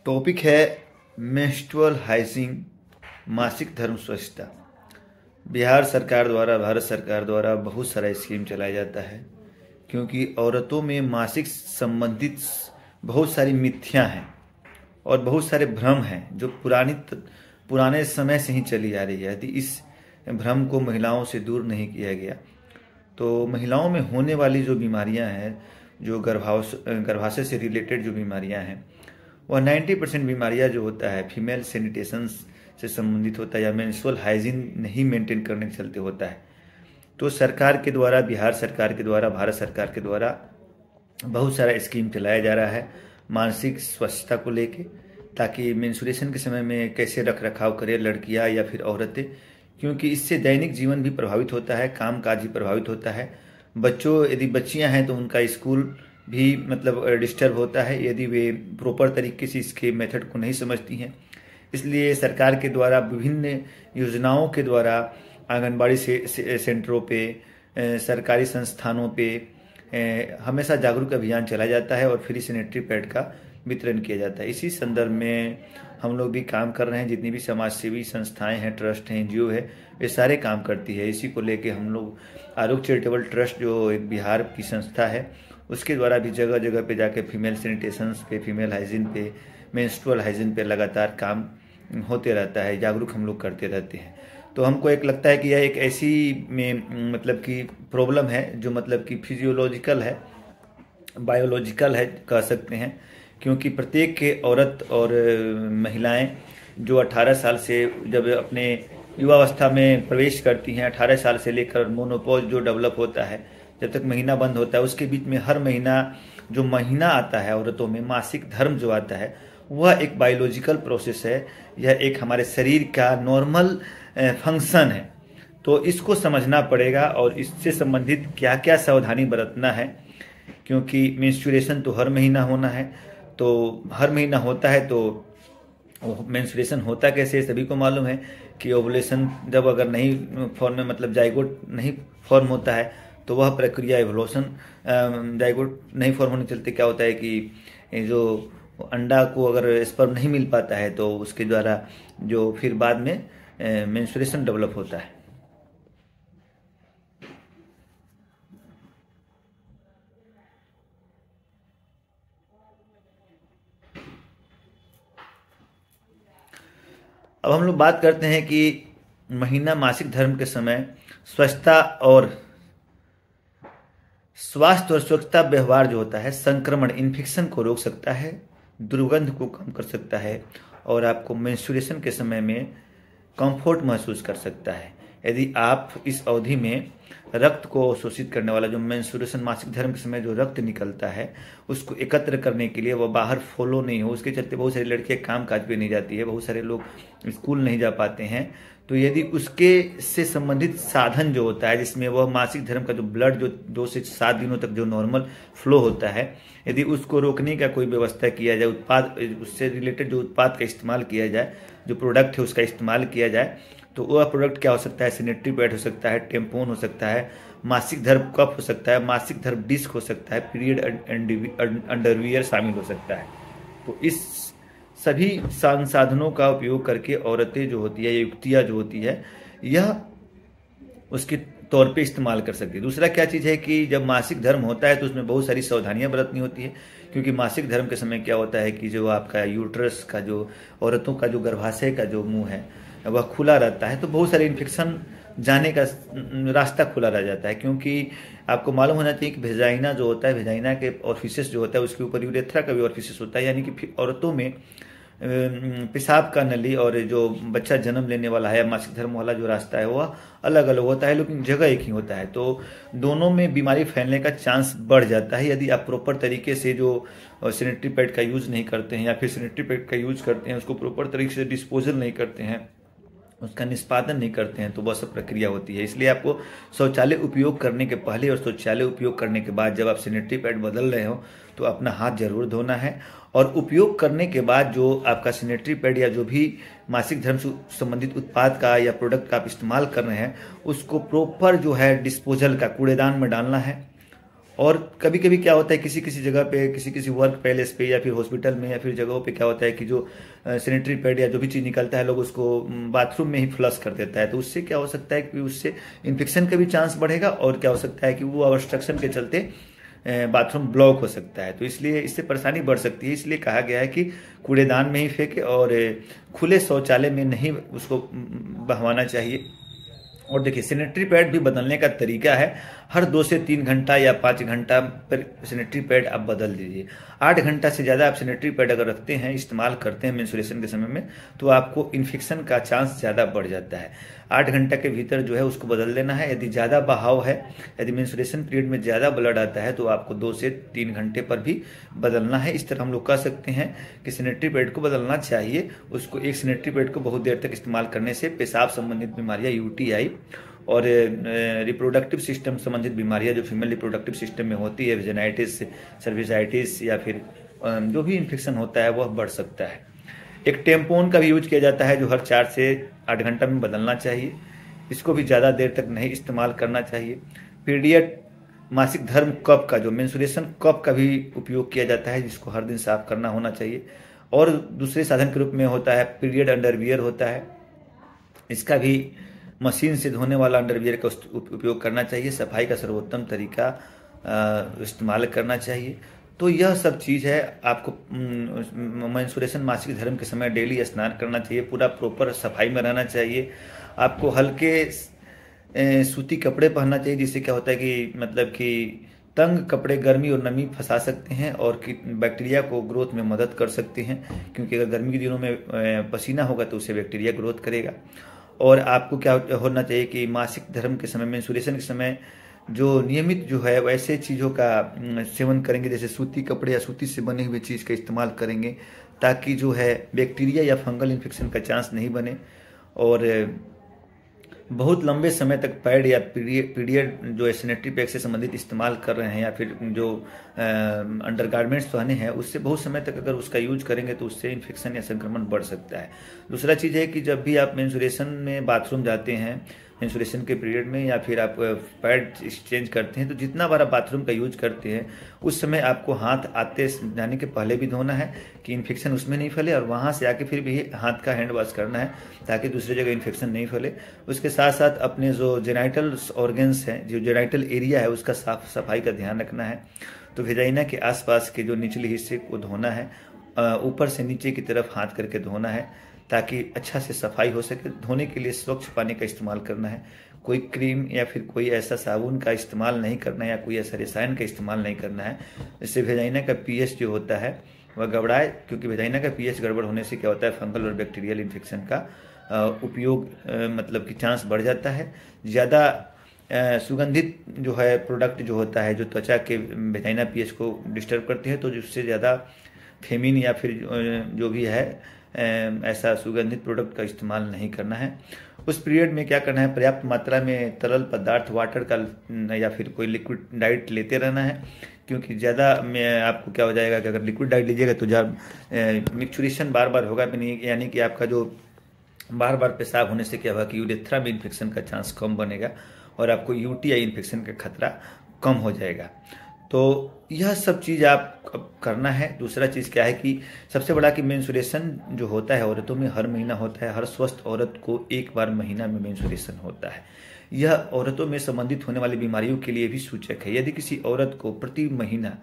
Topic है menstrual hygiene, मासिक धर्म स्वच्छता। बिहार सरकार द्वारा, भारत सरकार द्वारा बहुत सारा स्कीम चलाया जाता है, क्योंकि औरतों में मासिक संबंधित बहुत सारी मिथ्या हैं और बहुत सारे भ्रम हैं जो पुराने समय से ही चली आ रही है। यदि इस भ्रम को महिलाओं से दूर नहीं किया गया तो महिलाओं में होने वाली जो बीमारियां हैं, जो गर्भाशय से रिलेटेड जो बीमारियां हैं, वह 90% बीमारियां जो होता है फीमेल सैनिटेशन से संबंधित होता है या मेंस्ट्रुअल हाइजीन नहीं मेंटेन करने के चलते होता है। तो सरकार के द्वारा, बिहार सरकार के द्वारा, भारत सरकार के द्वारा बहुत सारा स्कीम चलाया जा रहा है मानसिक स्वच्छता को लेके, ताकि मेंस्ट्रुएशन के समय में कैसे रख रखाव करें लड़कियां या फिर औरतें, क्योंकि इससे दैनिक जीवन भी प्रभावित होता है, काम काज भी प्रभावित होता है। बच्चों, यदि बच्चियां हैं तो उनका स्कूल भी डिस्टर्ब होता है यदि वे प्रॉपर तरीके से इसके मेथड को नहीं समझती हैं। इसलिए सरकार के द्वारा विभिन्न योजनाओं के द्वारा आंगनबाड़ी सेंटरों पे, सरकारी संस्थानों पे हमेशा जागरूक अभियान चलाया जाता है और फ्री सैनिटरी पैड का वितरण किया जाता है। इसी संदर्भ में हम लोग भी काम कर रहे हैं। जितनी भी समाज सेवी संस्थाएं हैं, ट्रस्ट हैं, एनजीओ है, वे सारे काम करती है। इसी को लेके हम लोग आरोग्य चैरिटेबल ट्रस्ट, जो एक बिहार की संस्था है, उसके द्वारा भी जगह जगह पे जाके फीमेल सैनिटेशन पे, फीमेल हाइजीन पे, मेंस्ट्रुअल हाइजीन पे लगातार काम होते रहता है, जागरूक हम लोग करते रहते हैं। तो हमको एक लगता है कि यह एक ऐसी की प्रॉब्लम है जो कि फिजियोलॉजिकल है, बायोलॉजिकल है कह सकते हैं, क्योंकि प्रत्येक के औरत और महिलाएं जो 18 साल से जब अपने युवावस्था में प्रवेश करती हैं, 18 साल से लेकर मोनोपॉज जो डेवलप होता है, जब तक महीना बंद होता है, उसके बीच में हर महीना जो महीना आता है औरतों में, मासिक धर्म जो आता है, वह एक बायोलॉजिकल प्रोसेस है। यह एक हमारे शरीर का नॉर्मल फंक्शन है। तो इसको समझना पड़ेगा और इससे संबंधित क्या क्या सावधानी बरतना है, क्योंकि मेंस्ट्रुएशन तो हर महीना होना है। तो हर महीना होता है तो मेंस्ट्रुएशन होता कैसे, सभी को मालूम है कि ओवुलेशन जब अगर नहीं फॉर्म में जाइगोट नहीं फॉर्म होता है तो वह प्रक्रिया एवोल्यूशन, जाइगोट नहीं फॉर्म होने के चलते क्या होता है कि जो अंडा को अगर स्पर्म नहीं मिल पाता है तो उसके द्वारा जो फिर बाद में मेंस्ट्रुएशन डेवलप होता है। अब हम लोग बात करते हैं कि महीना मासिक धर्म के समय स्वच्छता और स्वास्थ्य और स्वच्छता व्यवहार जो होता है संक्रमण, इन्फेक्शन को रोक सकता है, दुर्गंध को कम कर सकता है और आपको मेंस्ट्रुएशन के समय में कंफर्ट महसूस कर सकता है। यदि आप इस अवधि में रक्त को शोषित करने वाला, जो मेंस्ट्रुएशन मासिक धर्म के समय जो रक्त निकलता है, उसको एकत्र करने के लिए वह बाहर फॉलो नहीं हो, उसके चलते बहुत सारी लड़कियां काम काज पे नहीं जाती है, बहुत सारे लोग स्कूल नहीं जा पाते हैं। तो यदि उसके से संबंधित साधन जो होता है, जिसमें वह मासिक धर्म का जो ब्लड जो 2 से 7 दिनों तक जो नॉर्मल फ्लो होता है, यदि उसको रोकने का कोई व्यवस्था किया जाए, उत्पाद, उससे रिलेटेड जो उत्पाद का इस्तेमाल किया जाए, जो प्रोडक्ट है उसका इस्तेमाल किया जाए, तो वह प्रोडक्ट क्या हो सकता है, सैनिटरी पैड हो सकता है, टेम्पोन हो सकता है, मासिक धर्म कप हो सकता है, मासिक धर्म डिस्क हो सकता है, पीरियड अंडरवियर शामिल हो सकता है। तो इस सभी संसाधनों का उपयोग करके औरतें जो होती है, युवतियाँ जो होती है, यह उसके तौर पे इस्तेमाल कर सकती है। दूसरा क्या चीज़ है कि जब मासिक धर्म होता है तो उसमें बहुत सारी सावधानियां बरतनी होती है, क्योंकि मासिक धर्म के समय क्या होता है कि जो आपका यूट्रस का, जो औरतों का जो गर्भाशय का जो मुंह है वह खुला रहता है, तो बहुत सारे इन्फेक्शन जाने का रास्ता खुला रह जाता है। क्योंकि आपको मालूम होना चाहिए कि वेजाइना जो होता है, वेजाइना के ऑरिफिस जो होता है, उसके ऊपर यूरेथ्रा का भी ऑरिफिस होता है, यानी कि औरतों में पेशाब का नली और जो बच्चा जन्म लेने वाला है, मासिक धर्म वाला जो रास्ता है, वह अलग अलग होता है, लेकिन जगह एक ही होता है। तो दोनों में बीमारी फैलने का चांस बढ़ जाता है यदि आप प्रॉपर तरीके से जो सैनिटरी पैड का यूज नहीं करते हैं, या फिर सैनिटरी पैड का यूज करते हैं, उसको प्रॉपर तरीके से डिस्पोजल नहीं करते हैं, उसका निष्पादन नहीं करते हैं, तो वह सब प्रक्रिया होती है। इसलिए आपको शौचालय उपयोग करने के पहले और शौचालय उपयोग करने के बाद, जब आप सैनिटरी पैड बदल रहे हो, तो अपना हाथ जरूर धोना है। और उपयोग करने के बाद जो आपका सैनिटरी पैड या जो भी मासिक धर्म से संबंधित उत्पाद का या प्रोडक्ट का आप इस्तेमाल कर रहे हैं, उसको प्रॉपर जो है डिस्पोजल का कूड़ेदान में डालना है और कभी कभी क्या होता है किसी किसी जगह पे, किसी किसी वर्क पैलेस पे या फिर हॉस्पिटल में या फिर जगहों पे क्या होता है कि जो सैनिटरी पैड या जो भी चीज़ निकलता है लोग उसको बाथरूम में ही फ्लश कर देता है। तो उससे क्या हो सकता है कि उससे इन्फेक्शन का भी चांस बढ़ेगा और क्या हो सकता है कि वो ऑब्स्ट्रक्शन के चलते बाथरूम ब्लॉक हो सकता है। तो इसलिए इससे परेशानी बढ़ सकती है। इसलिए कहा गया है कि कूड़ेदान में ही फेंके और खुले शौचालय में नहीं उसको बहवाना चाहिए। और देखिए सैनिटरी पैड भी बदलने का तरीका है, हर 2 से 3 घंटा या 5 घंटा पर सैनिटरी पैड आप बदल दीजिए। 8 घंटा से ज़्यादा आप सैनिटरी पैड अगर रखते हैं, इस्तेमाल करते हैं मेंस्ट्रुएशन के समय में, तो आपको इन्फेक्शन का चांस ज़्यादा बढ़ जाता है। 8 घंटा के भीतर जो है उसको बदल देना है। यदि ज़्यादा बहाव है, यदि मेंस्ट्रुएशन पीरियड में ज़्यादा ब्लड आता है तो आपको 2 से 3 घंटे पर भी बदलना है। इस तरह हम लोग कह सकते हैं कि सैनिटरी पैड को बदलना चाहिए। उसको एक सैनिटरी पैड को बहुत देर तक इस्तेमाल करने से पेशाब संबंधित बीमारियां, यूटीआई और रिप्रोडक्टिव सिस्टम संबंधित बीमारियां जो फीमेल रिप्रोडक्टिव सिस्टम में होती है, वेजाइटिस, सर्विसाइटिस या फिर जो भी इन्फेक्शन होता है वह बढ़ सकता है। एक टेम्पोन का भी यूज किया जाता है जो हर 4 से 8 घंटा में बदलना चाहिए। इसको भी ज़्यादा देर तक नहीं इस्तेमाल करना चाहिए। पीरियड मासिक धर्म कप का जो मेंस्ट्रुएशन कप का भी उपयोग किया जाता है जिसको हर दिन साफ करना होना चाहिए। और दूसरे साधन के रूप में होता है पीरियड अंडरवियर होता है, इसका भी मशीन से धोने वाला अंडरवियर का उपयोग करना चाहिए। सफाई का सर्वोत्तम तरीका इस्तेमाल करना चाहिए। तो यह सब चीज़ है। आपको मेंस्ट्रुएशन मासिक धर्म के समय डेली स्नान करना चाहिए, पूरा प्रॉपर सफाई में रहना चाहिए। आपको हल्के सूती कपड़े पहनना चाहिए जिससे क्या होता है कि मतलब कि तंग कपड़े गर्मी और नमी फंसा सकते हैं और बैक्टीरिया को ग्रोथ में मदद कर सकते हैं, क्योंकि अगर गर्मी के दिनों में पसीना होगा तो उससे बैक्टीरिया ग्रोथ करेगा। और आपको क्या होना चाहिए कि मासिक धर्म के समय, मेंस्ट्रुएशन के समय जो नियमित जो है वैसे चीज़ों का सेवन करेंगे, जैसे सूती कपड़े या सूती से बने हुए चीज़ का इस्तेमाल करेंगे ताकि जो है बैक्टीरिया या फंगल इन्फेक्शन का चांस नहीं बने। और बहुत लंबे समय तक पैड या पीरियड जो सैनिटरी पैड से संबंधित इस्तेमाल कर रहे हैं या फिर जो अंडरगारमेंट्स पहने हैं उससे बहुत समय तक अगर उसका यूज करेंगे तो उससे इन्फेक्शन या संक्रमण बढ़ सकता है। दूसरा चीज़ है कि जब भी आप मेंस्ट्रुएशन में बाथरूम जाते हैं मेंस्ट्रुएशन के पीरियड में या फिर आप पैड एक्सचेंज करते हैं तो जितना बार आप बाथरूम का यूज करते हैं उस समय आपको हाथ आते जाने के पहले भी धोना है कि इन्फेक्शन उसमें नहीं फैले, और वहाँ से आके फिर भी हाथ का हैंड वॉश करना है ताकि दूसरी जगह इन्फेक्शन नहीं फैले। उसके साथ साथ अपने जो जेनाइटल ऑर्गन्स हैं, जो जेनाइटल एरिया है उसका साफ सफाई का ध्यान रखना है। तो वेजाइना के आसपास के जो निचले हिस्से को धोना है, ऊपर से नीचे की तरफ हाथ करके धोना है ताकि अच्छा से सफाई हो सके। धोने के लिए स्वच्छ पानी का इस्तेमाल करना है, कोई क्रीम या फिर कोई ऐसा साबुन का इस्तेमाल नहीं करना है या कोई ऐसा रसायन का इस्तेमाल नहीं करना है इससे वेजाइना का पीएच जो होता है वह गड़बड़ाए, क्योंकि वेजाइना का पीएच गड़बड़ होने से क्या होता है फंगल और बैक्टीरियल इन्फेक्शन का उपयोग मतलब कि चांस बढ़ जाता है। ज़्यादा सुगंधित जो है प्रोडक्ट जो होता है जो त्वचा के वेजाइना पीएच को डिस्टर्ब करते हैं, तो जिससे ज़्यादा फेमिन या फिर जो भी है ऐसा सुगंधित प्रोडक्ट का इस्तेमाल नहीं करना है। उस पीरियड में क्या करना है, पर्याप्त मात्रा में तरल पदार्थ वाटर का या फिर कोई लिक्विड डाइट लेते रहना है, क्योंकि ज़्यादा में आपको क्या हो जाएगा कि अगर लिक्विड डाइट लीजिएगा तो जब मिक्सचुरेशन बार बार होगा भी नहीं, यानी कि आपका जो बार बार पेशाब होने से क्या होगा कि यूरेथ्रा में इन्फेक्शन का चांस कम बनेगा और आपको यूटीआई इन्फेक्शन का खतरा कम हो जाएगा। तो यह सब चीज़ आप करना है। दूसरा चीज़ क्या है कि सबसे बड़ा कि मेंस्ट्रुएशन जो होता है औरतों में हर महीना होता है। हर स्वस्थ औरत को एक बार महीना में मेंस्ट्रुएशन होता है। यह औरतों में संबंधित होने वाली बीमारियों के लिए भी सूचक है। यदि किसी औरत को प्रति महीना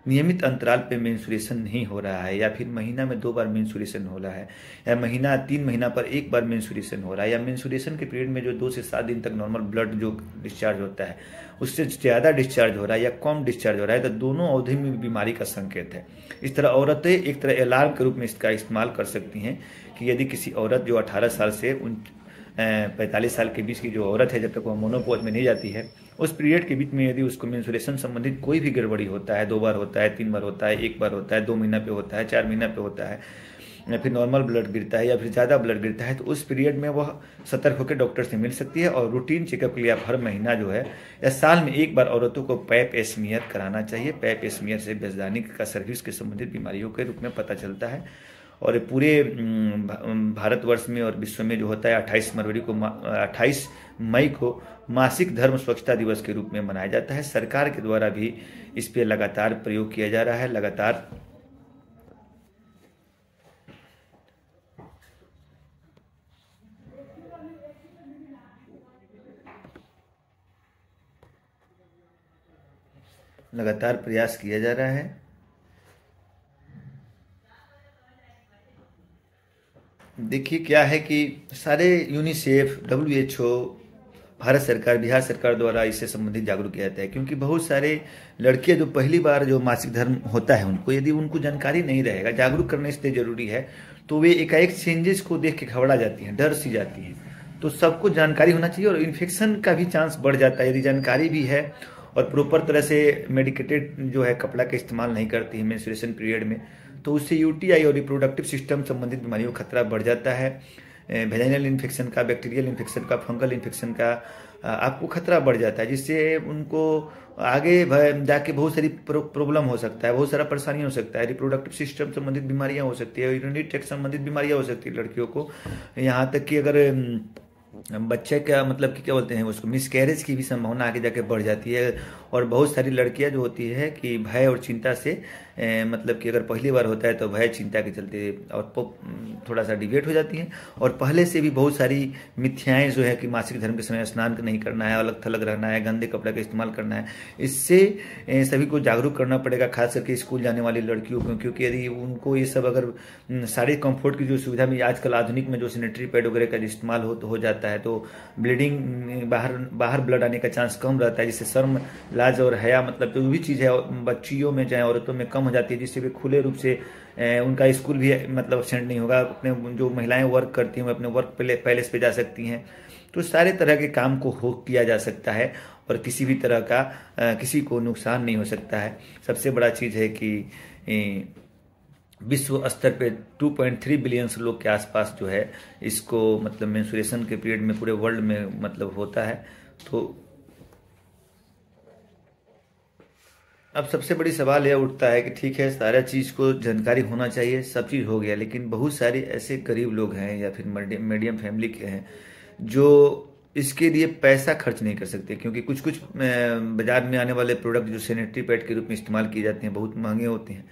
नियमित अंतराल पे मेंस्ट्रुएशन नहीं हो रहा है या फिर महीना में 2 बार मेंस्ट्रुएशन हो रहा है या महीना 3 महीना पर 1 बार मेंस्ट्रुएशन हो रहा है या मेंस्ट्रुएशन के पीरियड में जो 2 से 7 दिन तक नॉर्मल ब्लड जो डिस्चार्ज होता है उससे ज़्यादा डिस्चार्ज हो रहा है या कम डिस्चार्ज हो रहा है, तो दोनों अवधि में बीमारी का संकेत है। इस तरह औरतें एक तरह अलार्म के रूप में इसका इस्तेमाल कर सकती हैं कि यदि किसी औरत जो 18 साल से 45 साल के बीच की जो औरत है जब तक वह मोनोपॉज में नहीं जाती है उस पीरियड के बीच में यदि उसको मेंस्ट्रुएशन संबंधित कोई भी गड़बड़ी होता है, 2 बार होता है, 3 बार होता है, 1 बार होता है, 2 महीना पे होता है, 4 महीना पे होता है या फिर नॉर्मल ब्लड गिरता है या फिर ज़्यादा ब्लड गिरता है, तो उस पीरियड में वह सतर्क होकर डॉक्टर से मिल सकती है। और रूटीन चेकअप के लिए आप हर महीना जो है या साल में 1 बार औरतों को पैप स्मीयर कराना चाहिए। पैप स्मीयर से बेजदानी का सर्विस के संबंधित बीमारियों के रूप में पता चलता है। और पूरे भारतवर्ष में और विश्व में जो होता है 28 मई को मासिक धर्म स्वच्छता दिवस के रूप में मनाया जाता है। सरकार के द्वारा भी इस पे लगातार प्रयोग किया जा रहा है, लगातार प्रयास किया जा रहा है। देखिए क्या है कि सारे यूनिसेफ, WHO, भारत सरकार, बिहार सरकार द्वारा इससे संबंधित जागरूक किया जाता है, क्योंकि बहुत सारे लड़कियां जो पहली बार जो मासिक धर्म होता है उनको यदि उनको जानकारी नहीं रहेगा, जागरूक करना इसलिए जरूरी है, तो वे एकाएक चेंजेस को देख के घबरा जाती हैं, डर सी जाती हैं। तो सबको जानकारी होना चाहिए और इन्फेक्शन का भी चांस बढ़ जाता है यदि जानकारी भी है और प्रॉपर तरह से मेडिकेटेड जो है कपड़ा का इस्तेमाल नहीं करती है मेंस्ट्रुएशन पीरियड में, तो उससे UTI और रिप्रोडक्टिव सिस्टम संबंधित बीमारियों का खतरा बढ़ जाता है। वेजाइनल इन्फेक्शन का, बैक्टीरियल इन्फेक्शन का, फंगल इन्फेक्शन का आपको खतरा बढ़ जाता है, जिससे उनको आगे जाके बहुत सारी प्रॉब्लम हो सकता है, बहुत सारा परेशानी हो सकता है। रिप्रोडक्टिव सिस्टम संबंधित बीमारियां हो सकती है, यूरिनरी ट्रैक्ट संबंधित बीमारियां हो सकती है लड़कियों को। यहाँ तक कि अगर बच्चे का मतलब कि क्या बोलते हैं उसको, मिसकैरेज की भी संभावना आगे जाके बढ़ जाती है। और बहुत सारी लड़कियां जो होती है कि भय और चिंता से मतलब कि अगर पहली बार होता है तो भय चिंता के चलते और थोड़ा सा डिवेट हो जाती हैं। और पहले से भी बहुत सारी मिथ्याएं जो है कि मासिक धर्म के समय स्नान नहीं करना है, अलग थलग रहना है, गंदे कपड़े का इस्तेमाल करना है, इससे सभी को जागरूक करना पड़ेगा, खास करके स्कूल जाने वाली लड़कियों को। क्योंकि यदि उनको ये सब अगर सारी कंफर्ट की जो सुविधा में आजकल आधुनिक में जो सैनिटरी पैड वगैरह का इस्तेमाल हो जाता है, तो ब्लीडिंग बाहर ब्लड आने का चांस कम रहता है, जिससे शर्म, लाज और हया मतलब जो भी चीज़ है बच्चियों में चाहे औरतों में कम हो जाती है, जिससे वे खुले रूप से उनका स्कूल भी मतलब अब्सेंट नहीं होगा, अपने जो महिलाएं वर्क करती हैं अपने वर्क पैलेस पे जा सकती हैं। तो सारे तरह के काम को किया जा सकता है और किसी भी तरह का किसी को नुकसान नहीं हो सकता है। सबसे बड़ा चीज़ है कि विश्व स्तर पे 2.3 बिलियन लोग के आसपास जो है इसको मतलब मेंस्ट्रुएशन के पीरियड में पूरे वर्ल्ड में मतलब होता है। तो अब सबसे बड़ी सवाल यह उठता है कि ठीक है, सारा चीज़ को जानकारी होना चाहिए, सब चीज़ हो गया, लेकिन बहुत सारे ऐसे गरीब लोग हैं या फिर मीडियम फैमिली के हैं जो इसके लिए पैसा खर्च नहीं कर सकते, क्योंकि कुछ बाजार में आने वाले प्रोडक्ट जो सैनिटरी पैड के रूप में इस्तेमाल किए जाते हैं बहुत महंगे होते हैं,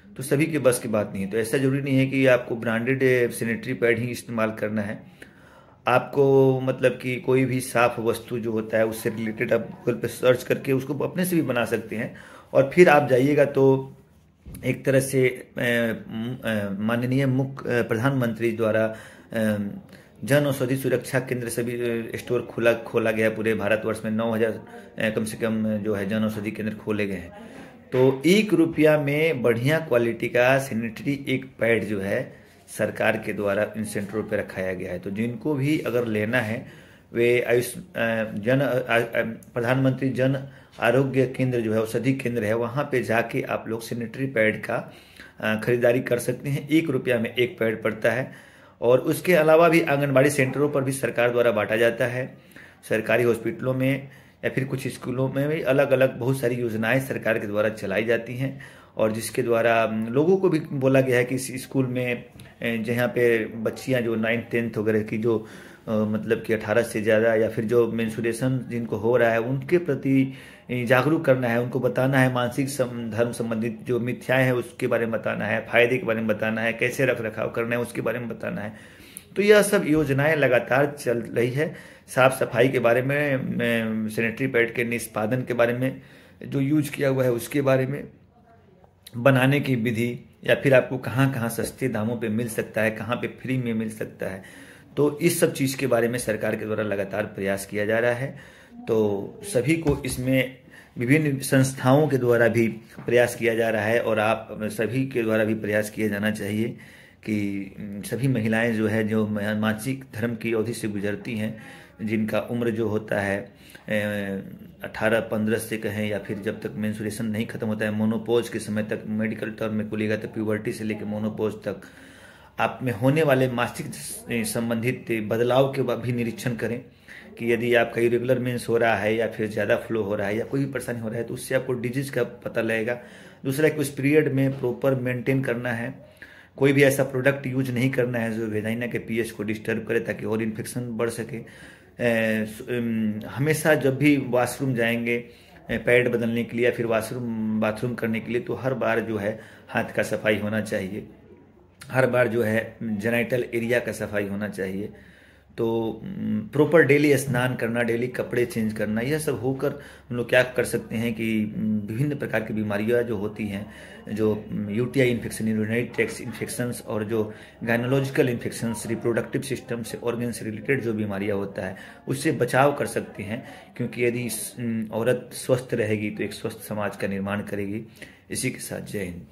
तो सभी के बस की बात नहीं है। तो ऐसा जरूरी नहीं है कि आपको ब्रांडेड सैनिटरी पैड ही इस्तेमाल करना है। आपको मतलब कि कोई भी साफ वस्तु जो होता है उससे रिलेटेड आप गूगल पे सर्च करके उसको अपने से भी बना सकते हैं और फिर आप जाइएगा तो एक तरह से माननीय प्रधानमंत्री द्वारा जन औषधि सुरक्षा केंद्र सभी स्टोर खोला गया पूरे भारतवर्ष में। 9,000 कम से कम जो है जन औषधि केंद्र खोले गए हैं। तो ₹1 में बढ़िया क्वालिटी का सैनिटरी एक पैड जो है सरकार के द्वारा इन सेंटरों पर रखाया गया है। तो जिनको भी अगर लेना है वे प्रधानमंत्री जन आरोग्य केंद्र जो है औषधि केंद्र है, वहाँ पे जाके आप लोग सैनिटरी पैड का खरीदारी कर सकते हैं। ₹1 में एक पैड पड़ता है। और उसके अलावा भी आंगनबाड़ी सेंटरों पर भी सरकार द्वारा बांटा जाता है। सरकारी हॉस्पिटलों में या फिर कुछ स्कूलों में भी अलग अलग बहुत सारी योजनाएं सरकार के द्वारा चलाई जाती हैं और जिसके द्वारा लोगों को भी बोला गया है कि इस स्कूल में जहाँ पे बच्चियाँ जो 9th 10th वगैरह की जो मतलब कि 18 से ज़्यादा या फिर जो मेंस्ट्रुएशन जिनको हो रहा है उनके प्रति जागरूक करना है, उनको बताना है, मानसिक धर्म संबंधित जो मिथ्याएं हैं उसके बारे में बताना है, फायदे के बारे में बताना है, कैसे रख रखाव करना है उसके बारे में बताना है। तो यह सब योजनाएं लगातार चल रही है। साफ सफाई के बारे में, सैनिटरी पैड के निष्पादन के बारे में, जो यूज किया हुआ है उसके बारे में, बनाने की विधि, या फिर आपको कहाँ कहाँ सस्ते दामों पे मिल सकता है, कहाँ पे फ्री में मिल सकता है। तो इस सब चीज़ के बारे में सरकार के द्वारा लगातार प्रयास किया जा रहा है। तो सभी को इसमें विभिन्न संस्थाओं के द्वारा भी प्रयास किया जा रहा है और आप सभी के द्वारा भी प्रयास किया जाना चाहिए कि सभी महिलाएं जो है जो मासिक धर्म की अवधि से गुजरती हैं, जिनका उम्र जो होता है 18-15 से कहें या फिर जब तक मेंस्ट्रुएशन नहीं खत्म होता है, मोनोपॉज के समय तक, मेडिकल टर्म में बोलिएगा तो प्यूबर्टी से लेकर मोनोपॉज तक आप में होने वाले मासिक संबंधित बदलाव के भी निरीक्षण करें कि यदि आपका इरेगुलर मेंस हो रहा है या फिर ज़्यादा फ्लो हो रहा है या कोई भी परेशानी हो रहा है तो उससे आपको डिजीज का पता लगेगा। दूसरा कि उस पीरियड में प्रॉपर मेंटेन करना है, कोई भी ऐसा प्रोडक्ट यूज नहीं करना है जो वेजाइना के पीएच को डिस्टर्ब करे ताकि और इन्फेक्शन बढ़ सके। हमेशा जब भी वॉशरूम जाएंगे पैड बदलने के लिए या फिर बाथरूम करने के लिए, तो हर बार जो है हाथ का सफाई होना चाहिए, हर बार जो है जेनाइटल एरिया का सफाई होना चाहिए। तो प्रॉपर डेली स्नान करना, डेली कपड़े चेंज करना, यह सब होकर हम लोग क्या कर सकते हैं कि विभिन्न प्रकार की बीमारियां जो होती हैं, जो UTI infection, urinary tract infections और जो गायनोलॉजिकल इन्फेक्शंस, रिप्रोडक्टिव सिस्टम से ऑर्गन से रिलेटेड जो बीमारियां होता है उससे बचाव कर सकते हैं। क्योंकि यदि औरत स्वस्थ रहेगी तो एक स्वस्थ समाज का निर्माण करेगी। इसी के साथ जय हिंद।